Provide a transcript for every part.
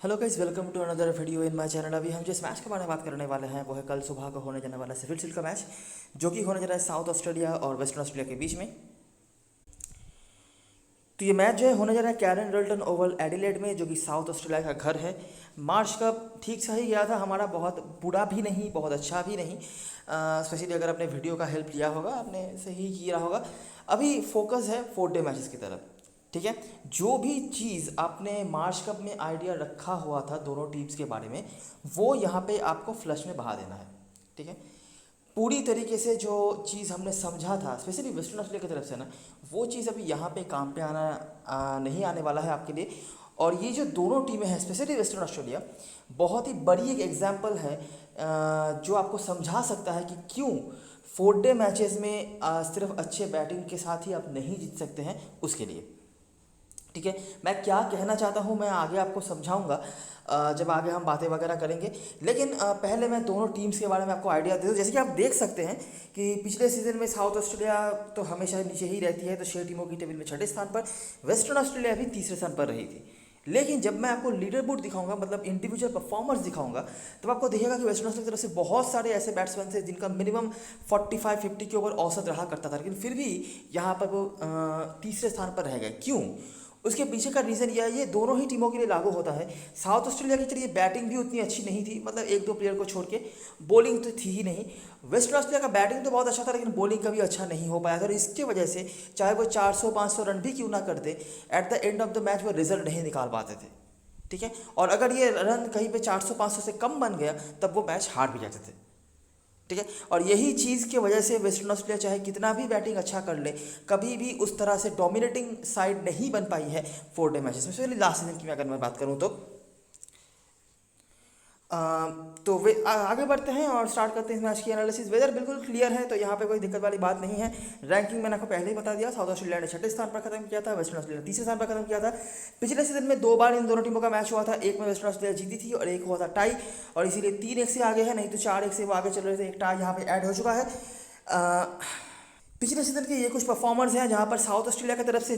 Hello guys, welcome to another video in my channel. अभी हम जिस मैच के बारे में बात करने वाले हैं वो है कल सुबह को होने जाने वाला सिविल शील्ड का मैच, जो कि होने जा रहा है साउथ ऑस्ट्रेलिया और वेस्टर्न ऑस्ट्रेलिया के बीच में। तो ये मैच जो है होने जा रहा है कैरन रल्टन ओवल एडिलेड में, जो कि साउथ ऑस्ट्रेलिया का घर है। मार्च कप ठीक सही गया था हमारा, बहुत बुरा भी नहीं बहुत अच्छा भी नहीं। स्पेशली अगर आपने वीडियो का हेल्प लिया होगा, आपने सही किया होगा। अभी फोकस है 4 डे मैचेस की तरफ। ठीक है, जो भी चीज़ आपने मार्च कप में आइडिया रखा हुआ था दोनों टीम्स के बारे में, वो यहाँ पे आपको फ्लश में बहा देना है। ठीक है, पूरी तरीके से जो चीज़ हमने समझा था स्पेशली वेस्टर्न ऑस्ट्रेलिया की तरफ से ना, वो चीज़ अभी यहाँ पे काम पे नहीं आने वाला है आपके लिए। और ये जो दोनों टीमें हैं स्पेशली वेस्टर्न ऑस्ट्रेलिया, बहुत ही बड़ी एक एग्जाम्पल है जो आपको समझा सकता है कि क्यों 4 डे मैचेस में सिर्फ अच्छे बैटिंग के साथ ही आप नहीं जीत सकते हैं उसके लिए। ठीक है, मैं क्या कहना चाहता हूँ मैं आगे आपको समझाऊंगा जब आगे हम बातें वगैरह करेंगे। लेकिन पहले मैं दोनों टीम्स के बारे में आपको आइडिया दे दूँ। जैसे कि आप देख सकते हैं कि पिछले सीजन में साउथ ऑस्ट्रेलिया तो हमेशा नीचे ही रहती है, तो 6 टीमों की टेबल में 6ठे स्थान पर, वेस्टर्न ऑस्ट्रेलिया भी तीसरे स्थान पर रही थी। लेकिन जब मैं आपको लीडर बोर्ड दिखाऊंगा, मतलब इंडिविजुअल परफॉर्मर्स दिखाऊंगा, तब आपको दिखेगा कि वेस्टर्न ऑस्ट्रेलिया की तरफ से बहुत सारे ऐसे बैट्समैन थे जिनका मिनिमम 45-50 के ऊपर औसत रहा करता था, लेकिन फिर भी यहाँ पर वो तीसरे स्थान पर रह गए। क्यों? उसके पीछे का रीज़न यह है, ये दोनों ही टीमों के लिए लागू होता है। साउथ ऑस्ट्रेलिया की चलिए बैटिंग भी उतनी अच्छी नहीं थी, मतलब 1-2 प्लेयर को छोड़ के, बॉलिंग तो थी ही नहीं। वेस्टर्न ऑस्ट्रेलिया का बैटिंग तो बहुत अच्छा था, लेकिन बॉलिंग कभी अच्छा नहीं हो पाया था, और इसके वजह से चाहे वो 400-500 रन भी क्यों ना करते, at the end of the match वो रिजल्ट नहीं निकाल पाते थे। ठीक है, और अगर ये रन कहीं पे 400-500 से कम बन गया तब वो मैच हार भी जाते थे। ठीक है, और यही चीज़ की वजह से वेस्टर्न ऑस्ट्रेलिया चाहे कितना भी बैटिंग अच्छा कर ले, कभी भी उस तरह से डोमिनेटिंग साइड नहीं बन पाई है 4 डे मैचेस में। स्पेशली लास्ट सीजन की अगर मैं बात करूँ तो तो वे आगे बढ़ते हैं और स्टार्ट करते हैं इस मैच की एनालिसिस। वेदर बिल्कुल क्लियर है, तो यहाँ पे कोई दिक्कत वाली बात नहीं है। रैंकिंग मैंने आपको पहले ही बता दिया, साउथ ऑस्ट्रेलिया ने 6ठे स्थान पर खत्म किया था, वेस्टर्न ऑस्ट्रेलिया ने तीसरे स्थान पर खत्म किया था। पिछले सीजन में 2 बार इन दोनों टीमों का मैच हुआ था, एक में वेस्टर्न ऑस्ट्रेलिया जीती थी और एक हुआ था टाई, और इसीलिए 3-1 से आगे है, नहीं तो 4-1 से वो आगे चल रहे थे। एक टाई यहाँ पे ऐड हो चुका है। पिछले सीजन के ये कुछ परफॉर्मर्स हैं जहाँ पर साउथ ऑस्ट्रेलिया की तरफ से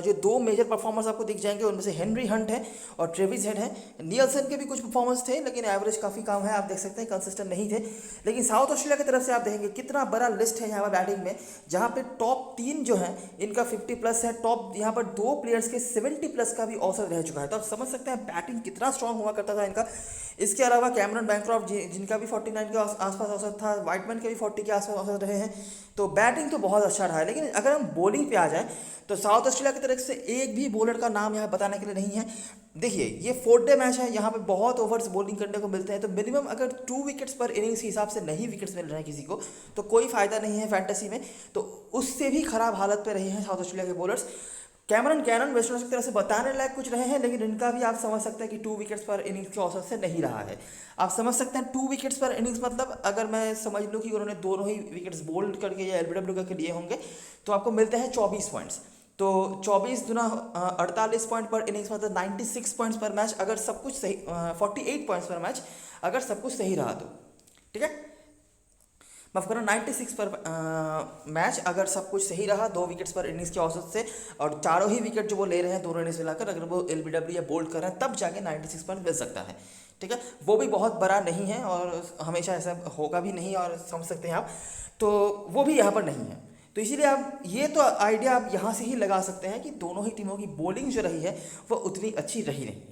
जो 2 मेजर परफॉर्मर्स आपको दिख जाएंगे, उनमें से हेनरी हंट है और ट्रेविस हेड है। नियल्सन के भी कुछ परफॉर्मेंस थे, लेकिन एवरेज काफ़ी कम है, आप देख सकते हैं कंसिस्टेंट नहीं थे। लेकिन साउथ ऑस्ट्रेलिया की तरफ से आप देखेंगे कितना बड़ा लिस्ट है यहाँ पर बैटिंग में, जहाँ पे टॉप 3 जो है इनका 50+ है, टॉप यहाँ पर 2 प्लेयर्स के 70+ का भी औसत रह चुका है। तो आप समझ सकते हैं बैटिंग कितना स्ट्रांग हुआ करता था इनका। इसके अलावा कैमरन बैंक्रॉफ्ट जिनका भी 49 के आसपास औसत था, वाइटमैन के भी 40 के आसपास औसत रहे हैं। तो बैटिंग तो बहुत अच्छा रहा है। लेकिन अगर हम बॉलिंग पे आ जाएं तो साउथ ऑस्ट्रेलिया की तरफ से एक भी बॉलर का नाम यहाँ बताने के लिए नहीं है। देखिए, ये 4 डे मैच है, यहाँ पे बहुत ओवर्स बॉलिंग करने को मिलते हैं, तो मिनिमम अगर 2 विकेट्स पर इनिंग्स के हिसाब से नहीं विकेट्स मिल रहे हैं किसी को, तो कोई फ़ायदा नहीं है फैंटेसी में। तो उससे भी ख़राब हालत पे रहे हैं साउथ ऑस्ट्रेलिया के बॉलर्स। कैमरन कैनन वेस्टर्न की तरफ से बताने लायक कुछ रहे हैं, लेकिन इनका भी आप समझ सकते हैं कि 2 विकेट्स पर इनिंग्स के औसत से नहीं रहा है। आप समझ सकते हैं 2 विकेट्स पर इनिंग्स मतलब, अगर मैं समझ लूँ कि उन्होंने दोनों ही विकेट्स बोल्ड करके या एलबीडब्ल्यू करके लिए होंगे, तो आपको मिलते हैं 24 पॉइंट्स। तो 24 गुना 48 पॉइंट पर इनिंग्स मतलब 96 पॉइंट्स पर मैच, अगर सब कुछ सही 48 पॉइंट्स पर मैच अगर सब कुछ सही रहा तो। ठीक है, माफ करना 96 पर मैच अगर सब कुछ सही रहा, 2 विकेट्स पर इनिंग्स के औसत से, और चारों ही विकेट जो वो ले रहे हैं दोनों इनिंग्स मिलाकर, अगर वो एलबीडब्ल्यू या बोल्ड कर रहे हैं तब जाके 96 पॉइंट मिल सकता है। ठीक है, वो भी बहुत बड़ा नहीं है और हमेशा ऐसा होगा भी नहीं, और समझ सकते हैं आप, तो वो भी यहाँ पर नहीं है। तो इसीलिए आप ये तो आइडिया आप यहाँ से ही लगा सकते हैं कि दोनों ही टीमों की बॉलिंग जो रही है वो उतनी अच्छी रही नहीं है।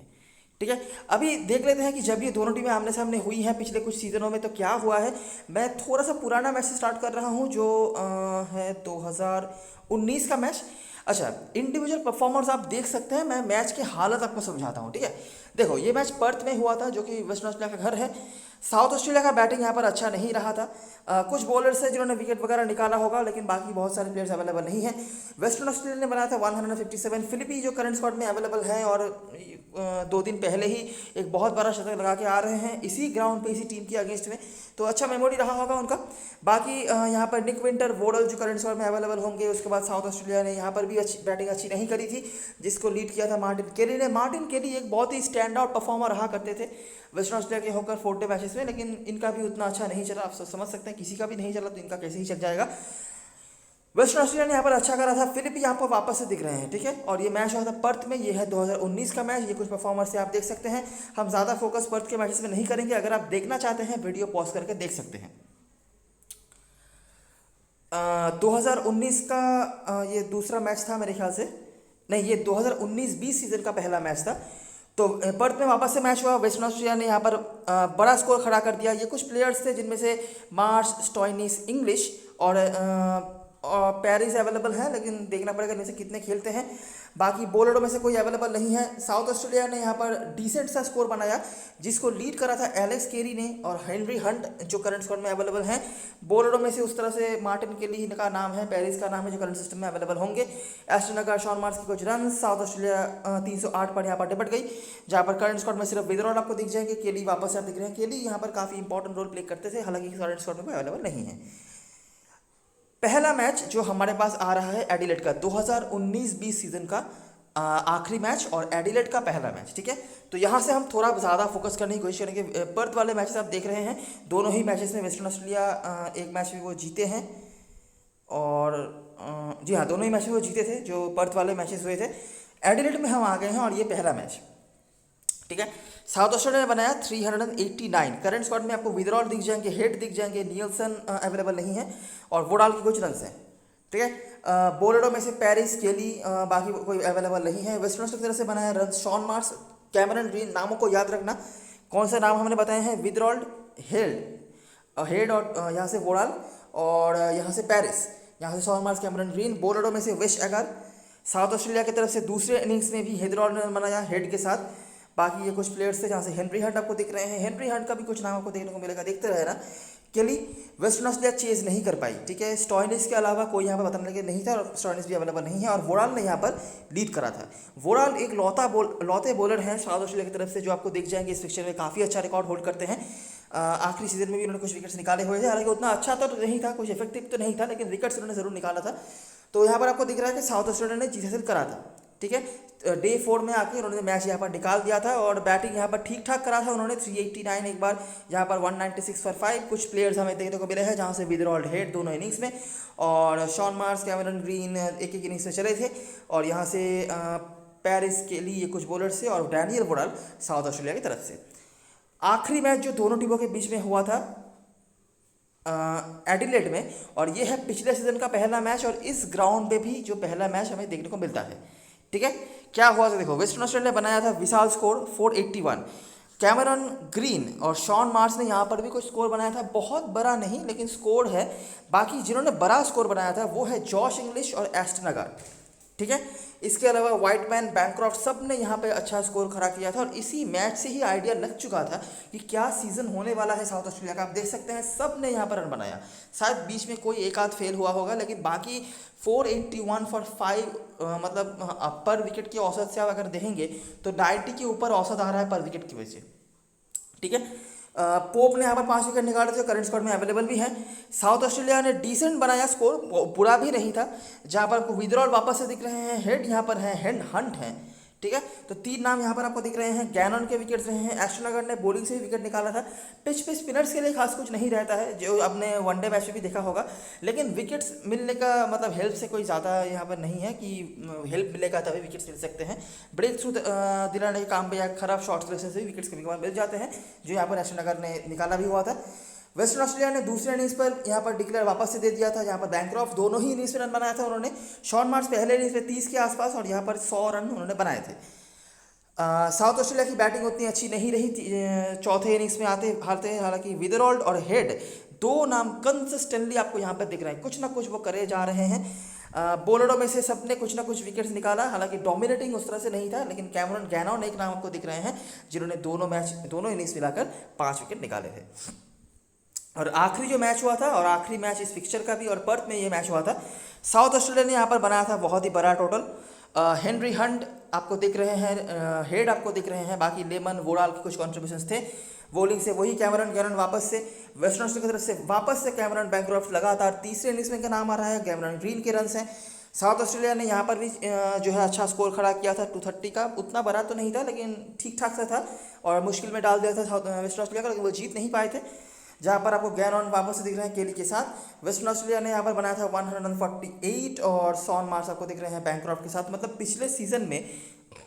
ठीक है, अभी देख लेते हैं कि जब ये दोनों टीमें आमने सामने हुई हैं पिछले कुछ सीजनों में तो क्या हुआ है। मैं थोड़ा सा पुराना मैच से स्टार्ट कर रहा हूँ, जो है 2019 का मैच। अच्छा, इंडिविजुअल परफॉर्मर्स आप देख सकते हैं, मैं मैच की हालत आपको समझाता हूँ। ठीक है, देखो ये मैच पर्थ में हुआ था, जो कि वेस्टर्न ऑस्ट्रेलिया का घर है। साउथ ऑस्ट्रेलिया का बैटिंग यहाँ पर अच्छा नहीं रहा था। कुछ बॉलर्स हैं जिन्होंने विकेट वगैरह निकाला होगा, लेकिन बाकी बहुत सारे प्लेयर्स अवेलेबल नहीं है। वेस्टर्न ऑस्ट्रेलिया ने बनाया था 157। फिलिपी जो करंट स्क्वाड में अवेलेबल है, और 2 दिन पहले ही एक बहुत बड़ा शतक लगा के आ रहे हैं इसी ग्राउंड पे, इसी टीम के अगेंस्ट में, तो अच्छा मेमोरी रहा होगा उनका। बाकी यहाँ पर निक विंटर, वोडल जो करंट स्क्वाड में अवेलेबल होंगे। उसके बाद साउथ ऑस्ट्रेलिया ने यहाँ पर भी बैटिंग अच्छी नहीं करी थी, जिसको लीड किया था मार्टिन केली ने। मार्टिन केली एक बहुत ही स्टैंड आउट परफॉर्मर रहा करते थे वेस्टर्न ऑस्ट्रेलिया के होकर 4 डे मैचेस में, लेकिन इनका भी उतना अच्छा नहीं चला। आप समझ सकते हैं किसी का भी नहीं चला तो इनका कैसे ही चल जाएगा। वेस्टर्न ऑस्ट्रेलिया ने यहाँ पर अच्छा करा था, फिलिप यहाँ पर वापस से दिख रहे हैं, ठीक है। और ये मैच हुआ था पर्थ में, ये है 2019 का मैच। ये कुछ परफॉर्मर्स से आप देख सकते हैं। हम ज़्यादा फोकस पर्थ के मैचेस में नहीं करेंगे, अगर आप देखना चाहते हैं वीडियो पॉज करके देख सकते हैं। 2019 का ये दूसरा मैच था मेरे ख्याल से, नहीं ये 2019-20 सीजन का पहला मैच था। तो पर्थ में वापस से मैच हुआ, वेस्टर्न ऑस्ट्रेलिया ने यहाँ पर बड़ा स्कोर खड़ा कर दिया। ये कुछ प्लेयर्स थे जिनमें से मार्श, स्टॉइनिस, इंग्लिश और पेरिस अवेलेबल है, लेकिन देखना पड़ेगा इनमें से कितने खेलते हैं। बाकी बॉलरों में से कोई अवेलेबल नहीं है। साउथ ऑस्ट्रेलिया ने यहाँ पर डिसेंट सा स्कोर बनाया, जिसको लीड करा था एलेक्स केरी ने और हेनरी हंट, जो करंट स्क्वाड में अवेलेबल हैं। बॉलरों में से उस तरह से मार्टिन केली का नाम है, पेरिस का नाम है, जो करंट सिस्टम में अवेलेबल होंगे। एस्टन अगर, शॉन मार्स के कुछ रन। साउथ ऑस्ट्रेलिया 308 पर यहाँ पर निपट गई, जहाँ पर करंट स्क्वाड में सिर्फ विदरॉल आपको दिख जाएंगे। केली वापस से आप दिख रहे हैं। केली यहाँ पर काफ़ी इंपॉर्टेंट रोल प्ले करते थे, हालांकि करंट स्क्वाड में अवेलेबल नहीं है। पहला मैच जो हमारे पास आ रहा है एडिलेड का 2019-20 सीजन का आखिरी मैच और एडिलेड का पहला मैच, ठीक है। तो यहाँ से हम थोड़ा ज़्यादा फोकस करने की कोशिश करेंगे। पर्थ वाले मैचेस आप देख रहे हैं, दोनों ही मैचेस में वेस्टर्न ऑस्ट्रेलिया एक मैच में वो जीते हैं, और जी हाँ, दोनों ही मैच में वो जीते थे जो पर्थ वाले मैचेस हुए थे। एडिलेड में हम आ गए हैं और ये पहला मैच, ठीक है। साउथ ऑस्ट्रेलिया ने बनाया 389। करंट स्क्वाड में आपको विदरॉल दिख जाएंगे, हेड दिख जाएंगे, नियल्सन अवेलेबल नहीं है, और वोडाल के कुछ रन्स हैं, ठीक है। बॉलरों में से पेरिस, केली, बाकी कोई अवेलेबल नहीं है। वेस्टर्न ऑस्ट्रेलिया की तरफ से बनाया run Shaun Marsh, Cameron Green. नामों को याद रखना, कौन सा नाम हमने बताए हैं, विदरॉल्ड, हेड और यहाँ से वोडाल, और यहाँ से पेरिस, यहाँ से शॉन मार्स, कैमरन ग्रीन। बॉलरों में से विश अगर। साउथ ऑस्ट्रेलिया की तरफ से दूसरे इनिंग्स में भी हेदरॉल ने बनाया हेड के साथ। बाकी ये कुछ प्लेयर्स थे, जहाँ से हेनरी हंट आपको दिख रहे हैं। हेनरी हंट का भी कुछ नाम आपको देखने को मिलेगा, देखते रहे ना। केली वेस्टर्न ऑस्ट्रेलिया चेज नहीं कर पाई, ठीक है। स्टॉइनिस के अलावा कोई यहाँ पर बताने लगे नहीं था, और स्टॉइनिस भी अवेलेबल नहीं है। और वोडाल ने यहाँ पर लीड करा था। वोडाल एक लौते बॉलर हैं साउथ ऑस्ट्रेलिया की तरफ से, जो आपको दिख जाएंगे इस पिक्चर में। काफ़ी अच्छा रिकॉर्ड होल्ड करते हैं। आखिरी सीजन में भी उन्होंने कुछ विकेट्स निकाले हुए थे, हालांकि उतना अच्छा तो नहीं था, कुछ इफेक्टिव तो नहीं था, लेकिन विकेट्स उन्होंने जरूर निकाला था। तो यहाँ पर आपको दिख रहा है कि साउथ ऑस्ट्रेलिया ने जीत हासिल करा था, ठीक है। डे 4 में आके उन्होंने मैच यहाँ पर निकाल दिया था, और बैटिंग यहाँ पर ठीक ठाक करा था उन्होंने। 389 एक बार, यहाँ पर 196 पर 5। कुछ प्लेयर्स हमें देखने को मिले हैं, जहाँ से विदरॉल्ड, हेड दोनों इनिंग्स में, और शॉन मार्स, कैमरन ग्रीन एक एक इनिंग्स में चले थे। और यहाँ से पेरिस के लिए कुछ बॉलर्स थे, और डैनियल वोडाल साउथ ऑस्ट्रेलिया की तरफ से। आखिरी मैच जो दोनों टीमों के बीच में हुआ था एडिलेड में, और ये है पिछले सीजन का पहला मैच, और इस ग्राउंड पे भी जो पहला मैच हमें देखने को मिलता है, ठीक है। क्या हुआ था देखो, वेस्टर्न ऑस्ट्रेलिया ने बनाया था विशाल स्कोर 481। कैमरन ग्रीन और शॉन मार्स ने यहाँ पर भी कुछ स्कोर बनाया था, बहुत बड़ा नहीं लेकिन स्कोर है। बाकी जिन्होंने बड़ा स्कोर बनाया था वो है जॉश इंग्लिश और एस्टन अगर, ठीक है। इसके अलावा व्हाइटमैन, बैंक्रॉफ्ट, सब ने यहाँ पे अच्छा स्कोर खड़ा किया था, और इसी मैच से ही आइडिया लग चुका था कि क्या सीजन होने वाला है साउथ ऑस्ट्रेलिया का। आप देख सकते हैं सब ने यहाँ पर रन बनाया, शायद बीच में कोई एक आध फेल हुआ होगा, लेकिन बाकी 481 फॉर 5, मतलब पर विकेट की औसत से आप अगर देखेंगे तो 90 के ऊपर औसत आ रहा है पर विकेट की वजह से, ठीक है। पोप ने यहाँ पर 5 विकेट निकाले थे, करंट स्क्वाड में अवेलेबल भी हैं। साउथ ऑस्ट्रेलिया ने डिसेंट बनाया स्कोर, बुरा भी नहीं था, जहाँ पर विदरॉल वापस से दिख रहे हैं, हेड यहाँ पर है, हंट हैं, ठीक है। तो 3 नाम यहाँ पर आपको दिख रहे हैं। गैनन के विकेट्स रहे हैं, एस्टन अगर ने बॉलिंग से भी विकेट निकाला था। पिच पे स्पिनर्स के लिए खास कुछ नहीं रहता है, जो आपने वनडे मैच में भी देखा होगा, लेकिन विकेट्स मिलने का मतलब हेल्प से कोई ज़्यादा यहाँ पर नहीं है कि हेल्प मिलेगा तभी विकेट्स मिल सकते हैं। ब्रेक थ्रू दिलाने के काम पे या खराब शॉट सिलेक्शन से भी विकेट्स कभी कभार मिल जाते हैं, जो यहाँ पर एस्टन अगर ने निकाला भी हुआ था। वेस्टर्न ऑस्ट्रेलिया ने दूसरे इनिंग्स पर यहाँ पर डिक्लेयर वापस से दे दिया था, जहाँ पर बैंक्रॉफ्ट दोनों ही इनिंग्स में रन बनाया था उन्होंने। शॉन मार्स पहले इनिंग्स में 30 के आसपास, और यहाँ पर 100 रन उन्होंने बनाए थे। साउथ ऑस्ट्रेलिया की बैटिंग उतनी अच्छी नहीं रही, चौथे इनिंग्स में हारते हैं। हालांकि विदरॉल्ड और हेड, 2 नाम कंसिस्टेंटली आपको यहाँ पर दिख रहे हैं, कुछ ना कुछ वो करे जा रहे हैं। बॉलरों में से सबने कुछ ना कुछ विकेट्स निकाला, हालांकि डोमिनेटिंग उस तरह से नहीं था, लेकिन कैमरन गैनन एक नाम आपको दिख रहे हैं, जिन्होंने दोनों इनिंग्स मिलाकर 5 विकेट निकाले थे। और आखिरी जो मैच हुआ था, और आखिरी मैच इस फिक्चर का भी, और पर्थ में ये मैच हुआ था, साउथ ऑस्ट्रेलिया ने यहाँ पर बनाया था बहुत ही बड़ा टोटल। हेनरी हंट आपको दिख रहे हैं, हेड आपको दिख रहे हैं, बाकी लेमन, वोडाल के कुछ कॉन्ट्रीब्यूशंस थे। बॉलिंग से वही कैमरन गैनन वापस से, वेस्टर्न ऑस्ट्रेलिया की तरफ से वापस से कैमरन बैंक्रॉफ्ट लगातार तीसरे इनिंग्स में इनका नाम आ रहा है। कैमरन ग्रीन के रन्स हैं। साउथ ऑस्ट्रेलिया ने यहाँ पर भी जो है अच्छा स्कोर खड़ा किया था 230 का, उतना बड़ा तो नहीं था लेकिन ठीक ठाक सा था, और मुश्किल में डाल दिया था वेस्टर्न ऑस्ट्रेलिया का, लेकिन वो जीत नहीं पाए थे। जहाँ पर आपको गैन ऑन वापस से दिख रहे हैं केली के साथ। वेस्टर्न ऑस्ट्रेलिया ने यहाँ पर बनाया था 148 और शॉन मार्श आपको दिख रहे हैं बैंक्रॉफ्ट के साथ। मतलब पिछले सीजन में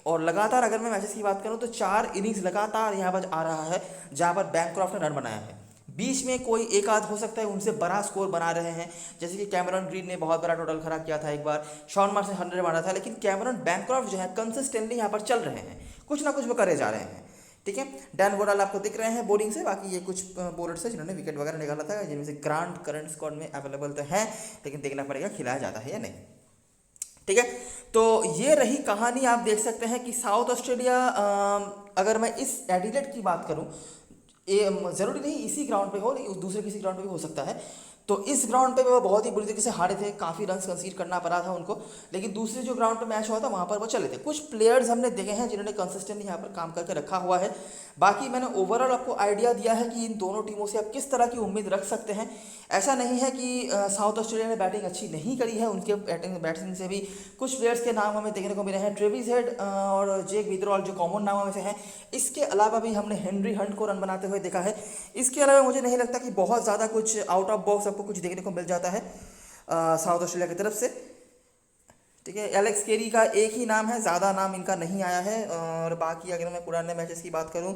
और लगातार अगर मैं मैचेस की बात करूँ तो 4 इनिंग्स लगातार यहाँ पर आ रहा है जहाँ पर बैंक्रॉफ्ट ने रन बनाया है। बीच में कोई एक आध हो सकता है उनसे बड़ा स्कोर बना रहे हैं, जैसे कि कैमरन ग्रीन ने बहुत बड़ा टोटल खड़ा किया था एक बार, शॉन मार्श ने 100 मारा था, लेकिन कैमरन बैंक्रॉफ्ट जो है कंसिस्टेंटली यहाँ पर चल रहे हैं, कुछ ना कुछ वो करे जा रहे हैं। ठीक है, डैन वोडाल आपको दिख रहे हैं बॉलिंग से। बाकी ये कुछ बॉलर्स है जिन्होंने विकेट वगैरह निकाला था, जिनमें से ग्रांट करंट स्क्वाड में अवेलेबल तो है, लेकिन देखना पड़ेगा खिलाया जाता है या नहीं। ठीक है, तो ये रही कहानी। आप देख सकते हैं कि साउथ ऑस्ट्रेलिया, अगर मैं इस एडिलेड की बात करूं, ये ज़रूरी नहीं इसी ग्राउंड पे हो, लेकिन दूसरे किसी ग्राउंड पे भी हो सकता है। तो इस ग्राउंड पे वो बहुत ही बुरी तरीके से हारे थे, काफ़ी रन कंसीड करना पड़ा था उनको, लेकिन दूसरे जो ग्राउंड पे मैच हुआ था वहाँ पर वो चले थे। कुछ प्लेयर्स हमने देखे हैं जिन्होंने कंसिस्टेंटली यहाँ पर काम करके रखा हुआ है। बाकी मैंने ओवरऑल आपको आइडिया दिया है कि इन दोनों टीमों से आप किस तरह की उम्मीद रख सकते हैं। ऐसा नहीं है कि साउथ ऑस्ट्रेलिया ने बैटिंग अच्छी नहीं करी है, उनके बैटिंग से भी कुछ प्लेयर्स के नाम हमें देखने को मिले हैं, ट्रेविस हेड और जेक विथड्रॉल जो कॉमन नामों में से हैं। इसके अलावा भी हमने हेनरी हंट को रन बनाते हुए देखा है। इसके अलावा मुझे नहीं लगता कि बहुत ज़्यादा कुछ आउट ऑफ बॉक्स आपको कुछ देखने को मिल जाता है साउथ ऑस्ट्रेलिया की तरफ से। ठीक है, एलेक्स केरी का एक ही नाम है, ज़्यादा नाम इनका नहीं आया है। और बाकी अगर मैं पुराने मैचेस की बात करूं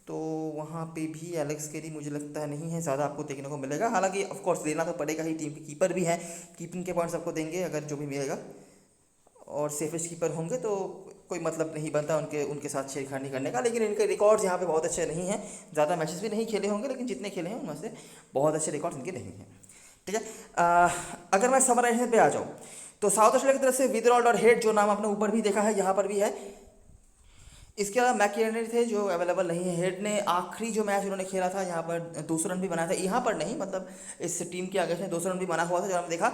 तो वहाँ पे भी एलेक्स केरी मुझे लगता है नहीं है ज़्यादा आपको देखने को मिलेगा। हालांकि ऑफ कोर्स लेना तो पड़ेगा ही, टीम के कीपर भी हैं, कीपिंग के पॉइंट्स आपको देंगे अगर जो भी मिलेगा, और सेफेस्ट कीपर होंगे तो कोई मतलब नहीं बनता उनके साथ छेड़खानी करने का। लेकिन इनके रिकॉर्ड्स यहाँ पे बहुत अच्छे नहीं हैं, ज़्यादा मैचेस भी नहीं खेले होंगे, लेकिन जितने खेले हैं उनमें से बहुत अच्छे रिकॉर्ड्स इनके नहीं हैं। ठीक है, अगर मैं समराइजेशन पे आ जाऊँ तो साउथ ऑस्ट्रेलिया की तरफ से विथड्रॉल और हेड जो नाम आपने ऊपर भी देखा है यहाँ पर भी है। इसके अलावा मैकेनियर थे जो अवेलेबल नहीं है। हेड ने आखिरी जो मैच उन्होंने खेला था यहाँ पर 200 रन भी बनाया था, यहाँ पर नहीं मतलब इस टीम के आगे से 200 रन भी बना हुआ था जो हमने देखा।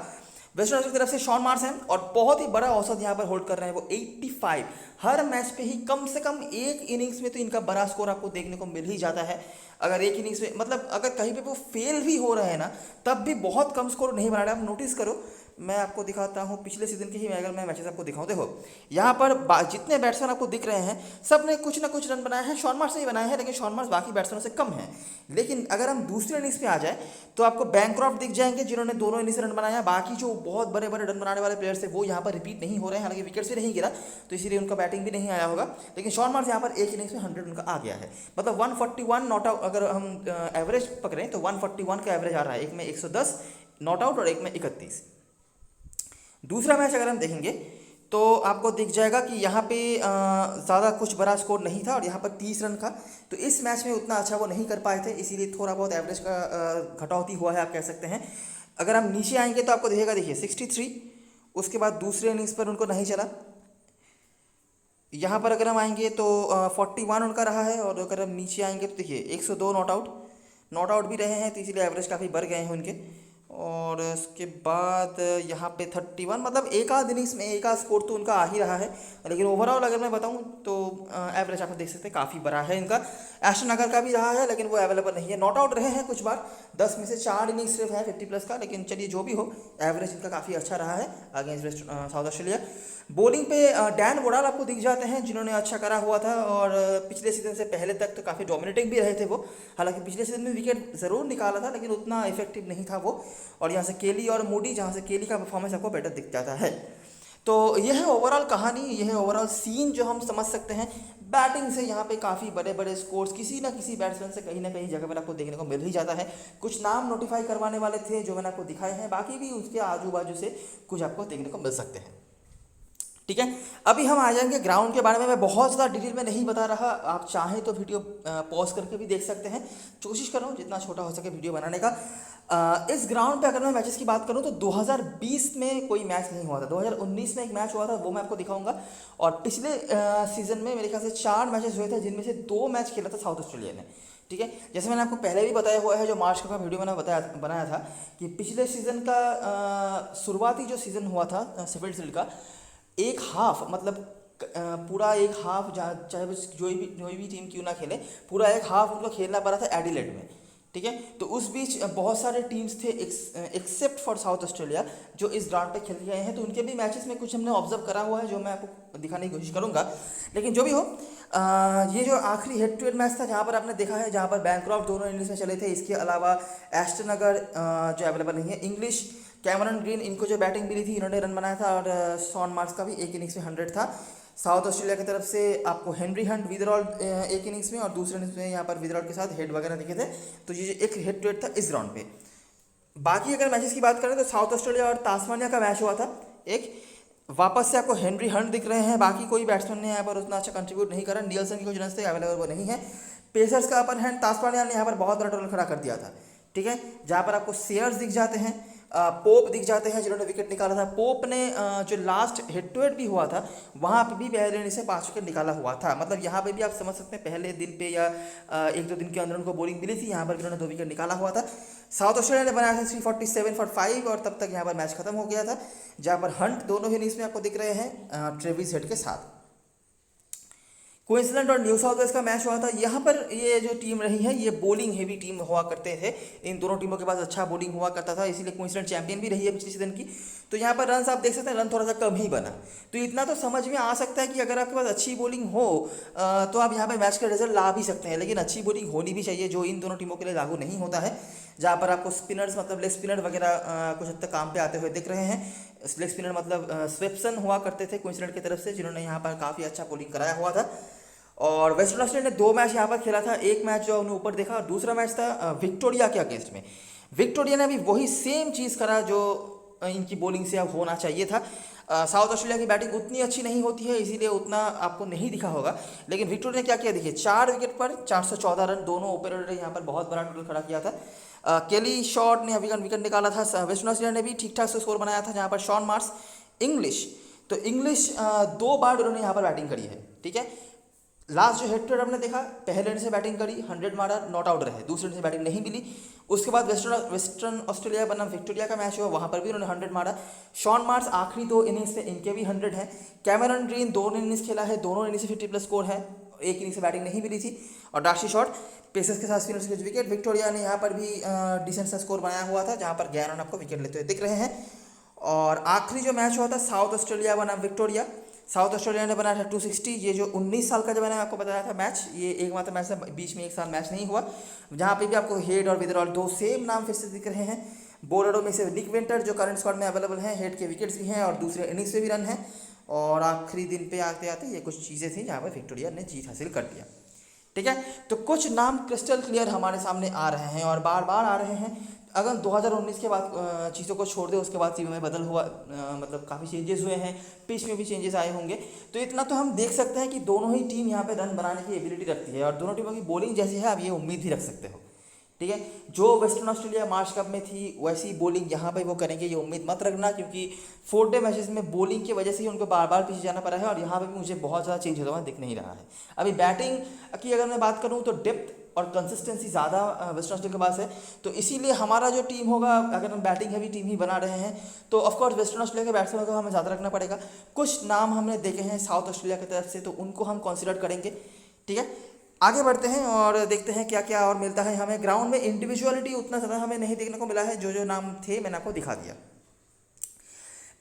वेस्टर्न ऑस्ट्रेलिया की तरफ से शॉन मार्श हैं और बहुत ही बड़ा औसत यहाँ पर होल्ड कर रहे हैं वो 85। हर मैच पे ही कम से कम एक इनिंग्स में तो इनका बड़ा स्कोर आपको देखने को मिल ही जाता है। अगर एक इनिंग्स में मतलब अगर कहीं पे वो फेल भी हो रहे हैं ना, तब भी बहुत कम स्कोर नहीं बना रहे। आप नोटिस करो, मैं आपको दिखाता हूँ पिछले सीजन के ही अगर मैं मैचेस आपको दिखाऊँ, देखो यहाँ पर जितने बैट्समैन आपको दिख रहे हैं सब ने कुछ ना कुछ रन बनाए हैं। शॉन मार्श ने ही बनाए हैं, लेकिन शॉन मार्श बाकी बैट्समैनों से कम है। लेकिन अगर हम दूसरे इनिंग्स पे आ जाए तो आपको बैंक्रॉफ्ट दिख जाएंगे जिन्होंने दोनों इनिंग्स रन बनाया। बाकी जो बहुत बड़े बड़े रन बनाने वाले प्लेयर्स थे वो यहाँ पर रिपीट नहीं हो रहे हैं, हालांकि विकेट्स भी नहीं गिरा तो इसीलिए उनका बैटिंग भी नहीं आया होगा। लेकिन शॉन मार्श यहाँ पर एक इनिंग्स में 100 उनका आ गया है, मतलब 141 नॉट आउट। अगर हम एवरेज पकड़ें तो 141 का एवरेज आ रहा है, एक में 110 नॉट आउट और एक में 31। दूसरा मैच अगर हम देखेंगे तो आपको दिख जाएगा कि यहाँ पे ज़्यादा कुछ बड़ा स्कोर नहीं था और यहाँ पर 30 रन का, तो इस मैच में उतना अच्छा वो नहीं कर पाए थे, इसीलिए थोड़ा बहुत एवरेज का घटौती हुआ है आप कह सकते हैं। अगर हम नीचे आएंगे तो आपको दिखेगा, देखिए 63, उसके बाद दूसरे इनिंग्स पर उनको नहीं चला। यहाँ पर अगर हम आएंगे तो 41 उनका रहा है, और अगर हम नीचे आएंगे तो देखिए 102 नॉट आउट भी रहे हैं, तो इसीलिए एवरेज काफ़ी बढ़ गए हैं उनके। और उसके बाद यहाँ पे 31, मतलब एक आध इनिंग्स में एक आध स्कोर तो उनका आ ही रहा है। लेकिन ओवरऑल अगर मैं बताऊँ तो एवरेज आप देख सकते हैं काफ़ी बड़ा है इनका। एस्टन अगर का भी रहा है लेकिन वो अवेलेबल नहीं है। नॉट आउट रहे हैं कुछ बार, 10 में से 4 इनिंग्स सिर्फ है 50+ का, लेकिन चलिए जो भी हो एवरेज इनका काफ़ी अच्छा रहा है अगेंस्ट साउथ ऑस्ट्रेलिया। बॉलिंग पे डैन वोडाल आपको दिख जाते हैं जिन्होंने अच्छा करा हुआ था, और पिछले सीजन से पहले तक तो काफ़ी डोमिनेटिंग भी रहे थे वो। हालांकि पिछले सीजन में विकेट ज़रूर निकाला था लेकिन उतना इफेक्टिव नहीं था वो। और यहाँ से केली और मूडी, जहाँ से केली का परफॉर्मेंस आपको बेटर दिख जाता है। तो यह है ओवरऑल कहानी, यह है ओवरऑल सीन जो हम समझ सकते हैं। बैटिंग से यहाँ पे काफ़ी बड़े बड़े स्कोर्स किसी ना किसी बैट्समैन से कहीं ना कहीं जगह पर आपको देखने को मिल ही जाता है। कुछ नाम नोटिफाई करवाने वाले थे जो मैंने आपको दिखाए हैं, बाकी भी उसके आजू बाजू से कुछ आपको देखने को मिल सकते हैं। ठीक है, अभी हम आ जाएंगे ग्राउंड के बारे में। मैं बहुत ज़्यादा डिटेल में नहीं बता रहा, आप चाहें तो वीडियो पॉज करके भी देख सकते हैं। कोशिश कर रहा हूँ जितना छोटा हो सके वीडियो बनाने का। इस ग्राउंड पे अगर मैं मैचेस की बात करूँ तो 2020 में कोई मैच नहीं हुआ था, 2019 में एक मैच हुआ था, वो मैं आपको दिखाऊंगा। और पिछले सीजन में मेरे ख्याल से 4 मैचेस हुए थे जिनमें से 2 मैच खेला था साउथ ऑस्ट्रेलिया ने। ठीक है, जैसे मैंने आपको पहले भी बताया हुआ है, जो मार्च का वीडियो मैंने बनाया था कि पिछले सीज़न का शुरुआती जो सीज़न हुआ था शेफील्ड शील्ड का, एक हाफ मतलब पूरा एक हाफ, चाहे वो जो भी टीम क्यों ना खेले, पूरा एक हाफ उनको खेलना पड़ा था एडिलेड में। ठीक है। तो उस बीच बहुत सारे टीम्स थे एक्सेप्ट फॉर साउथ ऑस्ट्रेलिया जो इस ग्राउंड पे खेल के गए हैं, तो उनके भी मैचेस में कुछ हमने ऑब्जर्व करा हुआ है जो मैं आपको दिखाने की कोशिश करूंगा। लेकिन जो भी हो, ये जो आखिरी हेड टू हेड मैच था जहाँ पर आपने देखा है, जहाँ पर बैनक्रॉफ्ट दोनों इनिंग्स में चले थे, इसके अलावा एस्टन अगर जो अवेलेबल नहीं है, इंग्लिश, कैमरन ग्रीन, इनको जो बैटिंग मिली थी इन्होंने रन बनाया था, और शॉन मार्क्स का भी एक इनिंग्स में 100 था। साउथ ऑस्ट्रेलिया की तरफ से आपको हेनरी हंट विदरॉल एक इनिंग्स में और दूसरे इनिंग्स में यहाँ पर विदरॉल के साथ हेड वगैरह दिखे थे। तो ये एक हेड टू हेड था इस ग्राउंड पे। बाकी अगर मैचेस की बात करें तो साउथ ऑस्ट्रेलिया और तास्मानिया का मैच हुआ था एक, वापस से आपको हेनरी हंट दिख रहे हैं, बाकी कोई बैट्समैन ने यहाँ पर उतना अच्छा कंट्रीब्यूट नहीं करा, नियल्सन की कुछ रन थे अवेलेबल वो नहीं है। पेसर्स का अपर हैंड तास्मानिया ने यहाँ पर बहुत बड़ा टोटल खड़ा कर दिया था, ठीक है, जहाँ पर आपको सेयर्स दिख जाते हैं, पोप दिख जाते हैं जिन्होंने विकेट निकाला था। पोप ने जो लास्ट हेड टू हेड भी हुआ था वहाँ पे भी पहले इनिंग्स से 5 विकेट निकाला हुआ था, मतलब यहाँ पे भी आप समझ सकते हैं पहले दिन पे या 1-2 दिन के अंदर उनको बॉलिंग मिली थी, यहाँ पर भी उन्होंने 2 विकेट निकाला हुआ था। साउथ ऑस्ट्रेलिया ने बनाया था 347 फॉर 5 और तब तक यहाँ पर मैच खत्म हो गया था, जहाँ पर हंट दोनों ही इनिंग्स में आपको दिख रहे हैं ट्रेविस हेड के साथ। क्वींसलैंड और न्यू साउथ वेल्स का मैच हुआ था, यहाँ पर ये जो टीम रही है ये बॉलिंग हेवी टीम हुआ करते थे, इन दोनों टीमों के पास अच्छा बॉलिंग हुआ करता था, इसीलिए क्वींसलैंड चैंपियन भी रही है पिछले सीजन की। तो यहाँ पर रन आप देख सकते हैं, रन थोड़ा सा कम ही बना, तो इतना तो समझ में आ सकता है कि अगर आपके पास अच्छी बॉलिंग हो तो आप यहाँ पर मैच का रिजल्ट ला भी सकते हैं, लेकिन अच्छी बॉलिंग होनी भी चाहिए जो इन दोनों टीमों के लिए लागू नहीं होता है, जहाँ पर आपको स्पिनर्स मतलब लेग स्पिनर वगैरह कुछ हद तक काम पे आते हुए दिख रहे हैं। लेग स्पिनर मतलब स्वेप्सन हुआ करते थे क्वींसलैंड की तरफ से, जिन्होंने यहाँ पर काफ़ी अच्छा बॉलिंग कराया हुआ था। और वेस्टर्न ऑस्ट्रेलिया ने 2 मैच यहाँ पर खेला था, एक मैच जो हमने ऊपर देखा और दूसरा मैच था विक्टोरिया के अगेंस्ट में। विक्टोरिया ने भी वही सेम चीज़ करा जो इनकी बॉलिंग से अब होना चाहिए था। साउथ ऑस्ट्रेलिया की बैटिंग उतनी अच्छी नहीं होती है, इसीलिए उतना आपको नहीं दिखा होगा, लेकिन विक्टोरिया ने क्या किया देखिए, 4 विकेट पर 414 रन, दोनों ओपनर ने यहाँ पर बहुत बड़ा टोटल खड़ा किया था। केली शॉर्ट ने विकेट निकाला था, वेस्टर्न ऑस्ट्रेलिया ने भी ठीक ठाक से स्कोर बनाया था, जहाँ पर शॉन मार्क्स, इंग्लिश, तो इंग्लिश 2 बार उन्होंने यहाँ पर बैटिंग करी है, ठीक है। लास्ट जो हेड टू हेड हमने देखा, पहले इनिंग से बैटिंग करी, 100 मारा, नॉट आउट रहे, दूसरे इनिंग से बैटिंग नहीं मिली। उसके बाद वेस्टर्न ऑस्ट्रेलिया बनाम विक्टोरिया का मैच हुआ, वहाँ पर भी उन्होंने 100 मारा। शॉन मार्क्स आखिरी 2 इनिंग्स से इनके भी 100 हैं। कैमरन ग्रीन 2 इनिंग्स खेला है, दोनों इनिंग्स से 50+ स्कोर है, एक इनिंग से बैटिंग नहीं मिली थी। और डार्सी शॉट पेसर्स के साथ स्पिनर्स के विकेट, विक्टोरिया ने यहाँ पर भी डिसेंट सा स्कोर बनाया हुआ था, जहाँ पर 11 रन आपको विकेट लेते हुए दिख रहे हैं। और आखिरी जो मैच हुआ था साउथ ऑस्ट्रेलिया बनाम विक्टोरिया, साउथ ऑस्ट्रेलिया ने बनाया था 260, ये जो 19 साल का जब मैंने आपको बताया था मैच, ये एकमात्र मैच था, बीच में 1 साल मैच नहीं हुआ, जहाँ पे भी आपको हेड और विदरॉल 2 सेम नाम फिर से दिख रहे हैं। बॉलरों में से निक विंटर जो करंट स्क्वाड में अवेलेबल हैं, हेड के विकेट्स भी हैं और दूसरे इनिंग्स पे भी रन हैं। और आखिरी दिन पे आते आते ये कुछ चीज़ें थी जहाँ पर विक्टोरिया ने जीत हासिल कर दिया, ठीक है। तो कुछ नाम क्रिस्टल क्लियर हमारे सामने आ रहे हैं और बार बार आ रहे हैं। अगर 2019 के बाद चीज़ों को छोड़ दे, उसके बाद टीम में बदल हुआ, मतलब काफ़ी चेंजेस हुए हैं, पिच में भी चेंजेस आए होंगे, तो इतना तो हम देख सकते हैं कि दोनों ही टीम यहाँ पे रन बनाने की एबिलिटी रखती है और दोनों टीमों की बॉलिंग जैसी है आप ये उम्मीद ही रख सकते हो, ठीक है। जो वेस्टर्न ऑस्ट्रेलिया मार्च कप में थी वैसी बॉलिंग यहाँ पे वो करेंगे ये उम्मीद मत रखना, क्योंकि 4 डे मैचेस में बॉलिंग की वजह से ही उनको बार बार पीछे जाना पड़ा है और यहाँ पे भी मुझे बहुत ज़्यादा चेंज होता हुआ दिख नहीं रहा है। अभी बैटिंग की अगर मैं बात करूँ तो डेप्थ और कंसिस्टेंसी ज़्यादा वेस्टर्न ऑस्ट्रेलिया के पास है, तो इसीलिए हमारा जो टीम होगा, अगर हम बैटिंग हैवी टीम ही बना रहे हैं तो ऑफकोर्स वेस्टर्न ऑस्ट्रेलिया के बैट्समैन को हमें ज़्यादा रखना पड़ेगा। कुछ नाम हमने देखे हैं साउथ ऑस्ट्रेलिया की तरफ से, तो उनको हम कंसिडर करेंगे, ठीक है। आगे बढ़ते हैं और देखते हैं क्या क्या और मिलता है हमें। ग्राउंड में इंडिविजुअलिटी उतना ज़्यादा हमें नहीं देखने को मिला है, जो नाम थे मैंने आपको दिखा दिया।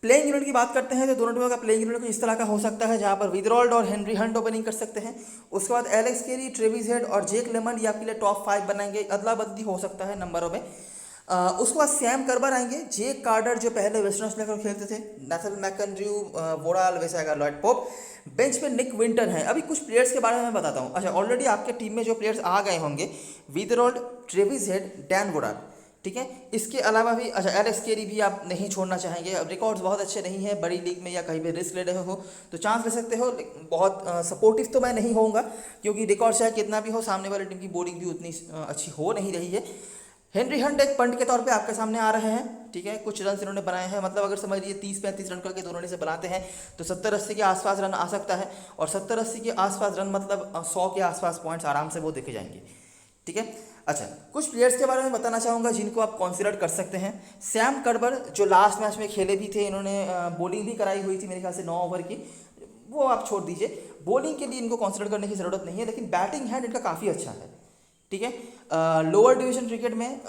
प्लेइंग यूनिट की बात करते हैं तो दोनों टीमों का प्लेइंग यूनिट कुछ इस तरह का हो सकता है, जहां पर विदरॉल्ड और हेनरी हंट ओपनिंग कर सकते हैं। उसके बाद एलेक्स केरी, ट्रेविस हेड और जेक लेमन ये आपके लिए टॉप 5 बनाएंगे, अदला बदली हो सकता है नंबरों में। उसके बाद सैम कर्बर आएंगे, जेक कार्टर जो पहले वेस्टर्न ऑस्ट्रेलिया को खेलते थे, नेथन मैकनड्रू, वोडाल, वैसे आएगा लॉयड पोप। बेंच पे निक विंटर है। अभी कुछ प्लेयर्स के बारे में मैं बताता हूँ। अच्छा, ऑलरेडी आपके टीम में जो प्लेयर्स आ गए होंगे, विदरॉल्ड, ट्रेविस हेड, डैन वोडाल, ठीक है। इसके अलावा भी अच्छा एलेक्स केरी भी आप नहीं छोड़ना चाहेंगे। अब रिकॉर्ड्स बहुत अच्छे नहीं है, बड़ी लीग में या कहीं पे रिस्क ले रहे हो तो चांस ले सकते हो, बहुत सपोर्टिव तो मैं नहीं होऊंगा, क्योंकि रिकॉर्ड चाहे कितना भी हो, सामने वाली टीम की बॉलिंग भी उतनी अच्छी हो नहीं रही है। हेनरी हंट एक पंट के तौर पे आपके सामने आ रहे हैं, ठीक है। कुछ रन इन्होंने बनाए हैं, मतलब अगर समझ लीजिए 30-35 रन करके दोनों से बनाते हैं तो 70-80 के आसपास रन आ सकता है, और 70-80 के आसपास रन मतलब 100 के आसपास पॉइंट्स आराम से वो देखे जाएंगे, ठीक है। अच्छा, कुछ प्लेयर्स के बारे में बताना चाहूँगा जिनको आप कंसिडर कर सकते हैं। सैम कर्बर जो लास्ट मैच में खेले भी थे, इन्होंने बॉलिंग भी कराई हुई थी मेरे ख्याल से 9 ओवर की, वो आप छोड़ दीजिए, बॉलिंग के लिए इनको कंसिडर करने की ज़रूरत नहीं है, लेकिन बैटिंग हैंड इनका काफ़ी अच्छा है, ठीक है। लोअर डिवीजन क्रिकेट में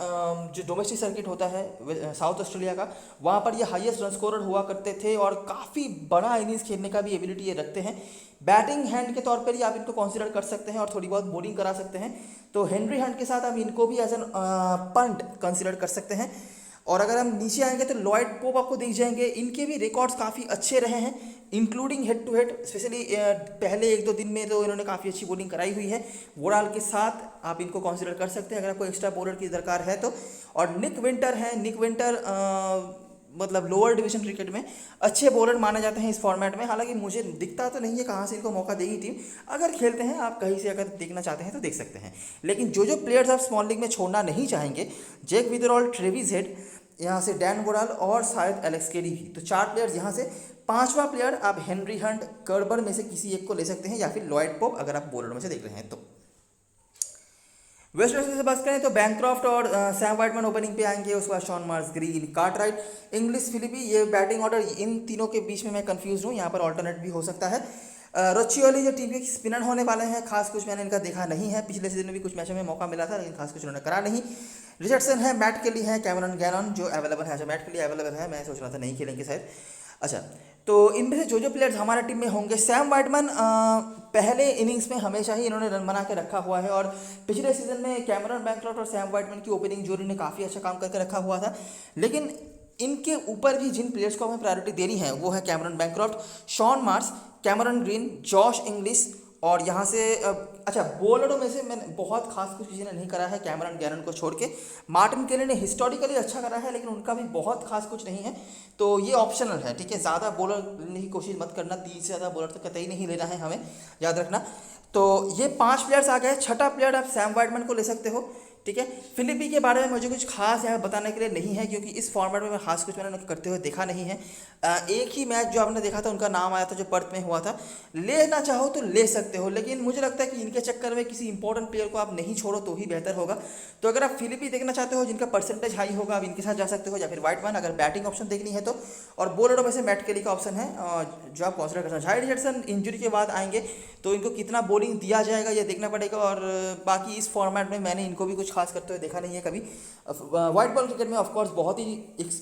जो डोमेस्टिक सर्किट होता है साउथ ऑस्ट्रेलिया का, वहाँ पर ये हाईएस्ट रन स्कोरर हुआ करते थे और काफ़ी बड़ा इनिंग्स खेलने का भी एबिलिटी ये रखते हैं। बैटिंग हैंड के तौर पर ही आप इनको कंसिडर कर सकते हैं और थोड़ी बहुत बॉलिंग करा सकते हैं। तो हेनरी हंट के साथ आप इनको भी एज एन पंट कंसिडर कर सकते हैं। और अगर हम नीचे आएंगे तो लॉयड पोप आपको दिख जाएंगे, इनके भी रिकॉर्ड्स काफ़ी अच्छे रहे हैं including head to head, specially पहले 1-2 दिन में तो इन्होंने काफ़ी अच्छी बॉलिंग कराई हुई है। वोडाल के साथ आप इनको कंसिडर कर सकते हैं अगर आपको एक्स्ट्रा बॉलर की दरकार है तो। और निक विंटर है, निक विंटर मतलब लोअर डिवीजन क्रिकेट में अच्छे बॉलर माने जाते हैं इस फॉर्मेट में। हालांकि मुझे दिखता तो नहीं है कहाँ से इनको मौका देगी टीम, अगर खेलते हैं आप कहीं से अगर देखना चाहते हैं तो देख सकते हैं। लेकिन जो प्लेयर्स आप स्मॉल लीग में छोड़ना नहीं चाहेंगे, जैक विदरॉल, ट्रेविस हेड, यहाँ से डैन वोडाल और शायद एलेक्स केरी भी, तो 4 प्लेयर्स यहाँ से। 5वां प्लेयर आप हेनरी हंट, कर्बर में से किसी एक को ले सकते हैं या फिर लॉयड पोप अगर आप बॉलर में से देख रहे हैं तो। वेस्ट इंडीज से बात करें तो बैंक्रॉफ्ट और सैम वाइटमैन ओपनिंग पे आएंगे, उसके बाद Shaun Marsh, Green, Cartwright, Inglis, Philippe. ये बैटिंग ऑर्डर इन तीनों के बीच में मैं कंफ्यूज हूँ, यहाँ पर ऑल्टरनेट भी हो सकता है। रचियोली जो टीम के स्पिनर होने वाले हैं, खास कुछ मैंने इनका देखा नहीं है, पिछले सीजन में भी कुछ मैचों में मौका मिला था लेकिन खास कुछ उन्होंने करा नहीं। रिचर्डसन है, मैट केली है, कैमरन गैनन जो अवेलेबल है। अच्छा, मैट केली अवेलेबल है, मैं सोच रहा था नहीं खेलेंगे शायद। अच्छा, तो इनमें से जो प्लेयर्स हमारे टीम में होंगे, सैम वाइटमैन पहले इनिंग्स में हमेशा ही इन्होंने रन बना के रखा हुआ है और पिछले सीजन में कैमरन बैंक्रॉफ्ट और सैम वाइटमैन की ओपनिंग जोड़ी ने काफ़ी अच्छा काम करके रखा हुआ था। लेकिन इनके ऊपर भी जिन प्लेयर्स को हमें प्रायोरिटी देनी है वो है Cameron Bancroft, Shaun Marsh, Cameron green, Josh Inglis. और यहाँ से अच्छा, बॉलरों में से मैंने बहुत खास कुछ किसी ने नहीं करा है कैमरन गैनन को छोड़ के। मार्टिन केली ने हिस्टोरिकली अच्छा करा है लेकिन उनका भी बहुत खास कुछ नहीं है, तो ये ऑप्शनल है। ठीक है, ज़्यादा बॉलर लेने की कोशिश मत करना, 3 से ज़्यादा बॉलर तो कतई नहीं लेना है हमें, याद रखना। तो ये 5 प्लेयर्स आ गए। 6ठा प्लेयर आप सैम वाइटमैन को ले सकते हो। ठीक है, फिलिपी के बारे में मुझे कुछ खास यहाँ बताने के लिए नहीं है क्योंकि इस फॉर्मेट में मैं खास कुछ मैंने करते हुए देखा नहीं है। एक ही मैच जो आपने देखा था उनका नाम आया था जो पर्थ में हुआ था। लेना चाहो तो ले सकते हो लेकिन मुझे लगता है कि इनके चक्कर में किसी इंपॉर्टेंट प्लेयर को आप नहीं छोड़ो तो ही बेहतर होगा। तो अगर आप फिलिपी देखना चाहते हो जिनका परसेंटेज हाई होगा, आप इनके साथ जा सकते हो, या फिर वाइटमैन अगर बैटिंग ऑप्शन देखनी है तो। और बॉलरों में से मैट केली का ऑप्शन है जो आप कंसिडर कर सकते हो। जायड रिचर्डसन इंजरी के बाद आएंगे तो इनको कितना बॉलिंग दिया जाएगा ये देखना पड़ेगा। और बाकी इस फॉर्मेट में मैंने इनको भी कुछ खास करते हुए देखा नहीं है कभी। वाइट बॉल क्रिकेट में ऑफकोर्स बहुत ही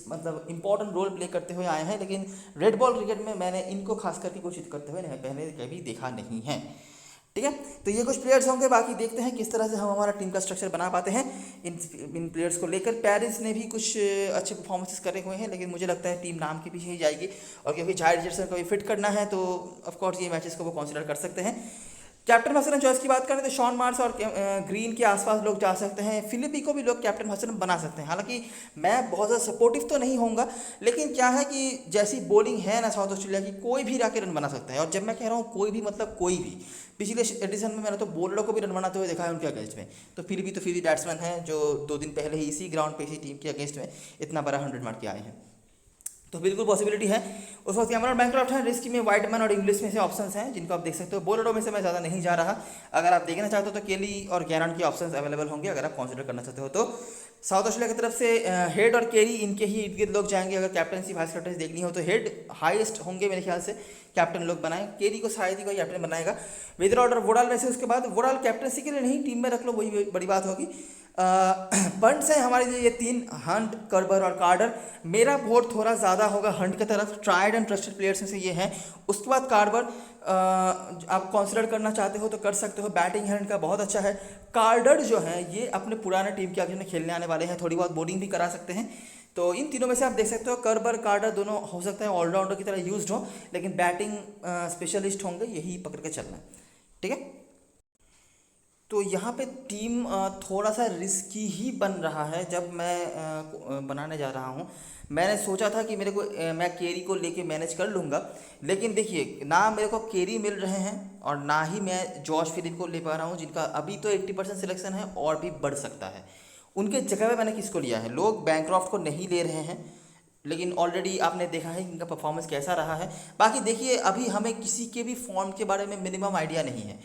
मतलब इंपॉर्टेंट रोल प्ले करते हुए आए हैं लेकिन रेड बॉल क्रिकेट में मैंने इनको खास करके कोशिश करते हुए पहले कभी देखा नहीं है। ठीक है, तो ये कुछ प्लेयर्स होंगे, बाकी देखते हैं किस तरह से हम हमारा टीम का स्ट्रक्चर बना पाते हैं इन प्लेयर्स को लेकर। पेरिस ने भी कुछ अच्छे परफॉर्मेंसेस करे हुए हैं लेकिन मुझे लगता है टीम नाम के पीछे ही जाएगी और क्योंकि जायड रिचर्डसन को भी फिट करना है तो ऑफकोर्स ये मैचेस को वो कंसिडर कर सकते हैं। कैप्टन मसलन चॉइस की बात करें तो शॉन मार्श और ग्रीन के आसपास लोग जा सकते हैं। फिलिपी को भी लोग कैप्टन मसलन बना सकते हैं। हालांकि मैं बहुत ज़्यादा सपोर्टिव तो नहीं होऊंगा लेकिन क्या है कि जैसी बॉलिंग है ना साउथ ऑस्ट्रेलिया की, कोई भी जाके रन बना सकता है। और जब मैं कह रहा हूँ कोई भी मतलब कोई भी, पिछले एडिशन में मैंने तो बॉलरों को भी रन बनाते हुए देखा है उनके अगेंस्ट में। तो फिर भी बैट्समैन हैं जो 2 दिन पहले ही इसी ग्राउंड पे इसी टीम के अगेंस्ट में इतना बड़ा 100 मार के आए हैं, तो बिल्कुल पॉसिबिलिटी है। उस वक्त कैमरन बैंक्रॉफ्ट है, रिस्क में वाइटमैन और इंग्लिश में से ऑप्शंस हैं जिनको आप देख सकते हो। बॉलरों में से मैं ज़्यादा नहीं जा रहा, अगर आप देखना चाहते हो तो केली और गैरन के ऑप्शंस अवेलेबल होंगे अगर आप कंसिडर करना चाहते हो तो। साउथ ऑस्ट्रेलिया की तरफ से हेड और केरी इनके ही इर्द गिर्द लोग जाएंगे। अगर कैप्टनसी वाइस कैप्टनसी देखनी हो तो हेड हाईएस्ट होंगे मेरे ख्याल से, कैप्टन लोग बनाए, केरी को शायद ही कोई कैप्टन बनाएगा। विदरॉल और वोडाल में से उसके बाद वोडाल कैप्टनसी के लिए नहीं, टीम में रख लो वही बड़ी बात होगी। पंट्स हैं हमारे लिए ये 3, हंट, कर्बर और कार्टर। मेरा वोट थोड़ा ज़्यादा होगा हंट की तरफ, ट्राइड एंड ट्रस्टेड प्लेयर्स में से ये हैं। उसके बाद कार्बर आप कंसिडर करना चाहते हो तो कर सकते हो, बैटिंग है इनका बहुत अच्छा है। कार्डर जो है ये अपने पुराने टीम के आगे खेलने आने वाले हैं, थोड़ी बहुत बॉलिंग भी करा सकते हैं। तो इन तीनों में से आप देख सकते हो कर्बर कार्डर दोनों हो सकता है ऑलराउंडर की तरह यूज्ड हो लेकिन बैटिंग स्पेशलिस्ट होंगे, यही पकड़ के चलना है। ठीक है, तो यहाँ पे टीम थोड़ा सा रिस्की ही बन रहा है। जब मैं बनाने जा रहा हूँ मैंने सोचा था कि मेरे को मैं केरी को लेके मैनेज कर लूँगा लेकिन देखिए ना मेरे को केरी मिल रहे हैं और ना ही मैं जॉश फिलिप को ले पा रहा हूँ जिनका अभी तो 80% सिलेक्शन है और भी बढ़ सकता है। उनके जगह पे मैंने किसको लिया है, लोग बैंक्रॉफ्ट को नहीं ले रहे हैं लेकिन ऑलरेडी आपने देखा है इनका परफॉर्मेंस कैसा रहा है। बाकी देखिए अभी हमें किसी के भी फॉर्म के बारे में मिनिमम आइडिया नहीं है।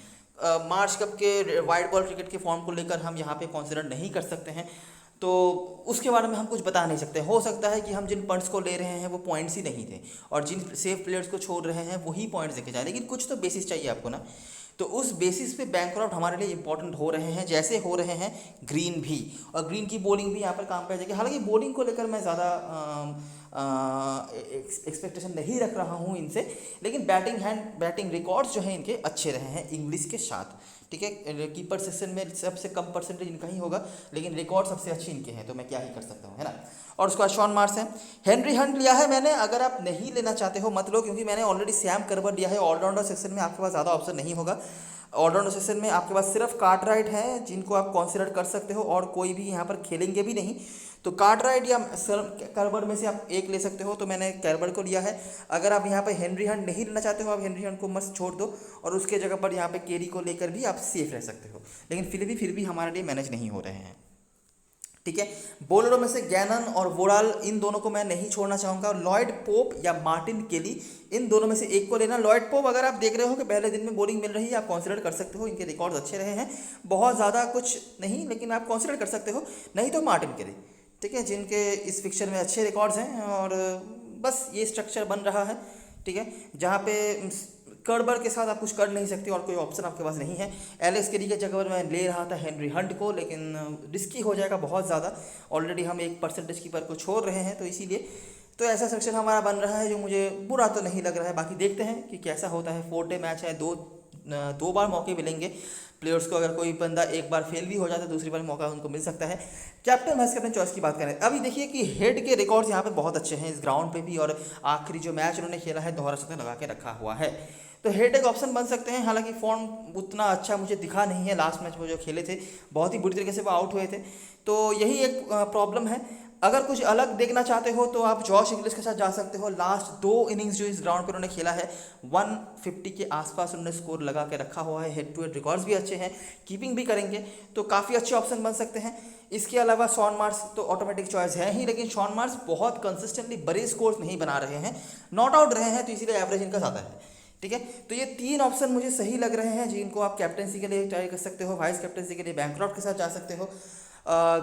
मार्च कप के वाइट बॉल क्रिकेट के फॉर्म को लेकर हम यहाँ पे कंसिडर नहीं कर सकते हैं तो उसके बारे में हम कुछ बता नहीं सकते। हो सकता है कि हम जिन पॉइंट्स को ले रहे हैं वो पॉइंट्स ही नहीं थे और जिन सेफ प्लेयर्स को छोड़ रहे हैं वही पॉइंट्स देखे जाए, लेकिन कुछ तो बेसिस चाहिए आपको ना। तो उस बेसिस पे बैंकक्रॉफ्ट हमारे लिए इंपॉर्टेंट हो रहे हैं, जैसे हो रहे हैं ग्रीन भी। और ग्रीन की बॉलिंग भी यहाँ पर काम पे आ जाएगी। हालांकि बॉलिंग को लेकर मैं ज़्यादा एक्सपेक्टेशन नहीं रख रहा हूँ इनसे, लेकिन बैटिंग रिकॉर्ड्स जो हैं इनके अच्छे रहे हैं इंग्लिश के साथ। ठीक है, कीपर सेक्शन में सबसे कम परसेंटेज इनका ही होगा, लेकिन रिकॉर्ड सबसे अच्छे इनके हैं, तो मैं क्या ही कर सकता हूँ, है ना। और उसके बाद शॉन मार्श है। हेनरी हंट लिया है मैंने, अगर आप नहीं लेना चाहते हो मत लो, क्योंकि मैंने ऑलरेडी सैम करबर लिया है। ऑलराउंडर सेक्शन में आपके पास ज़्यादा ऑप्शन नहीं होगा। ऑलराउंडर सेक्शन में आपके पास सिर्फ कार्टराइट है जिनको आप कंसीडर कर सकते हो, और कोई भी यहाँ पर खेलेंगे भी नहीं। तो कार्टराइट या कर्बर में से आप एक ले सकते हो, तो मैंने कर्बर को लिया है। अगर आप यहाँ पर हेनरी हंट नहीं लेना चाहते हो, आप हेनरी हंट को मत छोड़ दो, और उसके जगह पर यहाँ पे केरी को लेकर भी आप सेफ रह सकते हो, लेकिन फिर भी हमारे लिए मैनेज नहीं हो रहे हैं। ठीक है, बॉलरों में से गैनन और वोडाल, इन दोनों को मैं नहीं छोड़ना चाहूँगा। लॉयड पोप या मार्टिन केली, इन दोनों में से एक को लेना। लॉयड पोप अगर आप देख रहे हो कि पहले दिन में बॉलिंग मिल रही है, आप कंसीडर कर सकते हो, इनके रिकॉर्ड अच्छे रहे हैं, बहुत ज़्यादा कुछ नहीं, लेकिन आप कंसीडर कर सकते हो। नहीं तो मार्टिन केली, ठीक है, जिनके इस पिक्चर में अच्छे रिकॉर्ड्स हैं, और बस ये स्ट्रक्चर बन रहा है। ठीक है, जहाँ पे कर्बर के साथ आप कुछ कर नहीं सकते और कोई ऑप्शन आपके पास नहीं है। एलेक्स केरी के जगह पर मैं ले रहा था हेनरी हंट को, लेकिन रिस्की हो जाएगा बहुत ज़्यादा। ऑलरेडी हम 1% कीपर को छोड़ रहे हैं, तो इसीलिए तो ऐसा सेक्शन हमारा बन रहा है जो मुझे बुरा तो नहीं लग रहा है। बाकी देखते हैं कि कैसा होता है। 4 डे मैच है, दो बार मौके मिलेंगे प्लेयर्स को। अगर कोई बंदा एक बार फेल भी हो जाता है, दूसरी बार मौका उनको मिल सकता है। कैप्टन वाइस कैप्टन चॉइस की बात करें, अभी देखिए कि हेड के रिकॉर्ड्स यहाँ पे बहुत अच्छे हैं इस ग्राउंड पे भी, और आखिरी जो मैच उन्होंने खेला है दोहरा शतक लगा के रखा हुआ है, तो हेड एक ऑप्शन बन सकते हैं। हालांकि फॉर्म उतना अच्छा मुझे दिखा नहीं है, लास्ट मैच में जो खेले थे बहुत ही बुरी तरीके से वो आउट हुए थे, तो यही एक प्रॉब्लम है। अगर कुछ अलग देखना चाहते हो तो आप जॉश इंग्लिश के साथ जा सकते हो। लास्ट 2 इनिंग्स जो इस ग्राउंड पर उन्होंने खेला है, 150 के आसपास उन्होंने स्कोर लगा के रखा हुआ है। हेड टू हेड रिकॉर्ड्स भी अच्छे हैं, कीपिंग भी करेंगे, तो काफ़ी अच्छे ऑप्शन बन सकते हैं। इसके अलावा शॉन मार्श तो ऑटोमेटिक चॉइस है ही, लेकिन शॉन मार्श बहुत कंसिस्टेंटली बड़े स्कोर्स नहीं बना रहे हैं, नॉट आउट रहे हैं, तो इसीलिए एवरेज इनका ज़्यादा है। ठीक है, तो ये 3 ऑप्शन मुझे सही लग रहे हैं जिनको आप कैप्टनसी के लिए ट्राई कर सकते हो। वाइस कैप्टनसी के लिए बैंकक्रॉफ्ट के साथ जा सकते हो,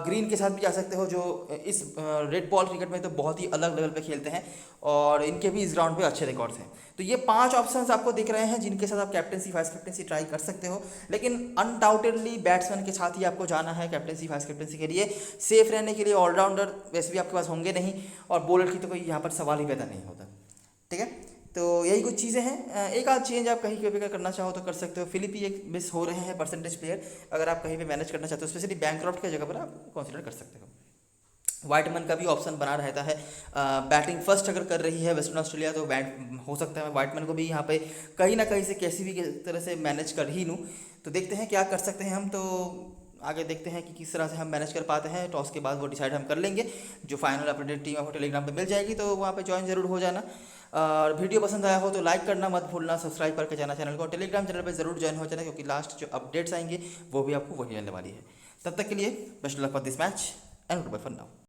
ग्रीन के साथ भी जा सकते हो, जो इस रेड बॉल क्रिकेट में तो बहुत ही अलग लेवल पे खेलते हैं, और इनके भी इस ग्राउंड पे अच्छे रिकॉर्ड्स हैं। तो ये 5 ऑप्शंस आपको दिख रहे हैं जिनके साथ आप कैप्टनसी वाइस कैप्टनसी ट्राई कर सकते हो, लेकिन अनडाउटेडली बैट्समैन के साथ ही आपको जाना है कैप्टनसी वाइस कैप्टनसी के लिए। सेफ रहने के लिए ऑलराउंडर वैसे भी आपके पास होंगे नहीं, और बॉलर की तो कोई यहाँ पर सवाल ही पैदा नहीं होता। ठीक है, तो यही कुछ चीज़ें हैं। एक आध चेंज आप कहीं पे करना चाहो तो कर सकते हो। फिलिपी एक मिस हो रहे हैं परसेंटेज प्लेयर, अगर आप कहीं पे मैनेज करना चाहते हो, स्पेशली बैंकक्रॉफ्ट की जगह पर आप कंसीडर कर सकते हो। वाइटमैन का भी ऑप्शन बना रहता है, बैटिंग फर्स्ट अगर कर रही है वेस्टर्न ऑस्ट्रेलिया, तो हो सकता है वाइटमैन को भी यहाँ पे कहीं ना कहीं से कैसी भी तरह से मैनेज कर ही लूँ। तो देखते हैं क्या कर सकते हैं हम, तो आगे देखते हैं कि किस तरह से हम मैनेज कर पाते हैं। टॉस के बाद वो डिसाइड हम कर लेंगे। जो फाइनल अपडेट टीम आपको टेलीग्राम पे मिल जाएगी, तो वहाँ पे ज्वाइन जरूर हो जाना। और वीडियो पसंद आया हो तो लाइक करना मत भूलना, सब्सक्राइब करके जाना चैनल को, टेलीग्राम चैनल पे जरूर ज्वाइन हो जाना, क्योंकि लास्ट जो अपडेट्स आएंगे वो भी आपको वही मिलने वाली है। तब तक के लिए best luck for this match and goodbye for now.